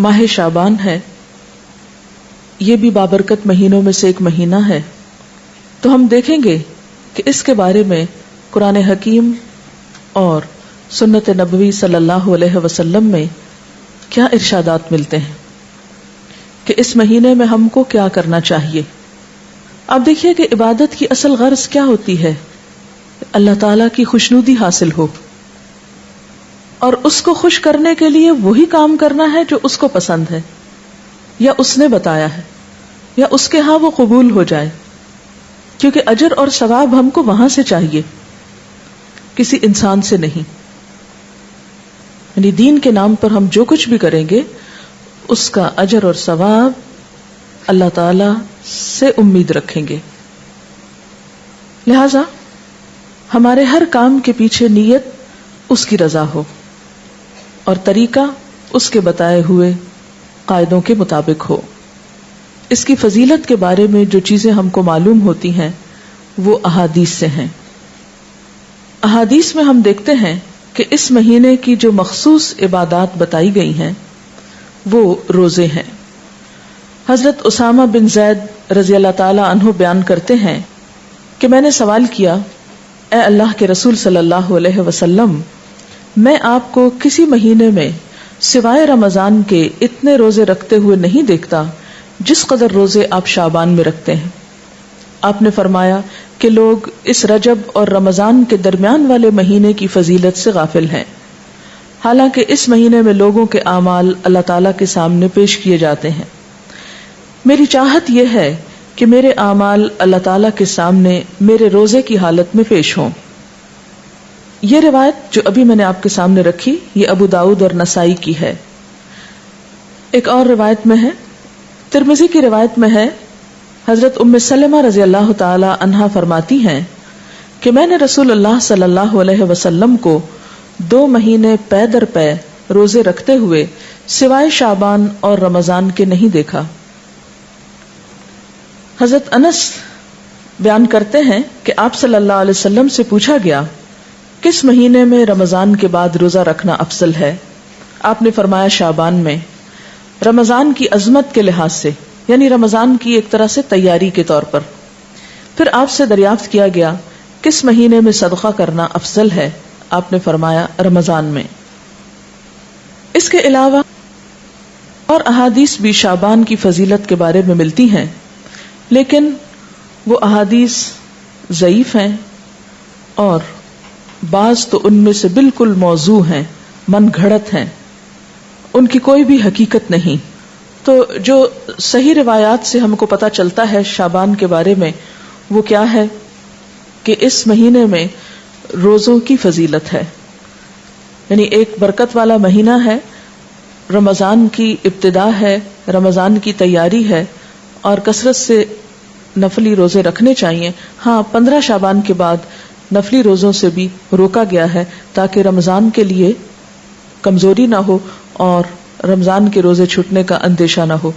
ماہ شعبان ہے، یہ بھی بابرکت مہینوں میں سے ایک مہینہ ہے، تو ہم دیکھیں گے کہ اس کے بارے میں قرآن حکیم اور سنت نبوی صلی اللہ علیہ وسلم میں کیا ارشادات ملتے ہیں کہ اس مہینے میں ہم کو کیا کرنا چاہیے۔ اب دیکھیے کہ عبادت کی اصل غرض کیا ہوتی ہے، اللہ تعالیٰ کی خوشنودی حاصل ہو، اور اس کو خوش کرنے کے لیے وہی کام کرنا ہے جو اس کو پسند ہے یا اس نے بتایا ہے یا اس کے ہاں وہ قبول ہو جائے، کیونکہ اجر اور ثواب ہم کو وہاں سے چاہیے، کسی انسان سے نہیں۔ یعنی دین کے نام پر ہم جو کچھ بھی کریں گے اس کا اجر اور ثواب اللہ تعالی سے امید رکھیں گے۔ لہذا ہمارے ہر کام کے پیچھے نیت اس کی رضا ہو اور طریقہ اس کے بتائے ہوئے قاعدوں کے مطابق ہو۔ اس کی فضیلت کے بارے میں جو چیزیں ہم کو معلوم ہوتی ہیں وہ احادیث سے ہیں۔ احادیث میں ہم دیکھتے ہیں کہ اس مہینے کی جو مخصوص عبادات بتائی گئی ہیں وہ روزے ہیں۔ حضرت اسامہ بن زید رضی اللہ تعالی عنہ بیان کرتے ہیں کہ میں نے سوال کیا، اے اللہ کے رسول صلی اللہ علیہ وسلم، میں آپ کو کسی مہینے میں سوائے رمضان کے اتنے روزے رکھتے ہوئے نہیں دیکھتا جس قدر روزے آپ شعبان میں رکھتے ہیں۔ آپ نے فرمایا کہ لوگ اس رجب اور رمضان کے درمیان والے مہینے کی فضیلت سے غافل ہیں، حالانکہ اس مہینے میں لوگوں کے اعمال اللہ تعالیٰ کے سامنے پیش کیے جاتے ہیں۔ میری چاہت یہ ہے کہ میرے اعمال اللہ تعالیٰ کے سامنے میرے روزے کی حالت میں پیش ہوں۔ یہ روایت جو ابھی میں نے آپ کے سامنے رکھی یہ ابو داؤد اور نسائی کی ہے۔ ایک اور روایت میں ہے، ترمذی کی روایت میں ہے، حضرت ام سلمہ رضی اللہ تعالی عنہا فرماتی ہیں کہ میں نے رسول اللہ صلی اللہ علیہ وسلم کو 2 مہینے پے در پے روزے رکھتے ہوئے سوائے شعبان اور رمضان کے نہیں دیکھا۔ حضرت انس بیان کرتے ہیں کہ آپ صلی اللہ علیہ وسلم سے پوچھا گیا کس مہینے میں رمضان کے بعد روزہ رکھنا افضل ہے؟ آپ نے فرمایا شعبان میں، رمضان کی عظمت کے لحاظ سے، یعنی رمضان کی ایک طرح سے تیاری کے طور پر۔ پھر آپ سے دریافت کیا گیا کس مہینے میں صدقہ کرنا افضل ہے؟ آپ نے فرمایا رمضان میں۔ اس کے علاوہ اور احادیث بھی شعبان کی فضیلت کے بارے میں ملتی ہیں، لیکن وہ احادیث ضعیف ہیں اور بعض تو ان میں سے بالکل موضوع ہیں، من گھڑت ہیں، ان کی کوئی بھی حقیقت نہیں۔ تو جو صحیح روایات سے ہم کو پتہ چلتا ہے شعبان کے بارے میں وہ کیا ہے کہ اس مہینے میں روزوں کی فضیلت ہے، یعنی ایک برکت والا مہینہ ہے، رمضان کی ابتدا ہے، رمضان کی تیاری ہے، اور کثرت سے نفلی روزے رکھنے چاہیے۔ ہاں 15 شعبان کے بعد نفلی روزوں سے بھی روکا گیا ہے تاکہ رمضان کے لیے کمزوری نہ ہو اور رمضان کے روزے چھوٹنے کا اندیشہ نہ ہو۔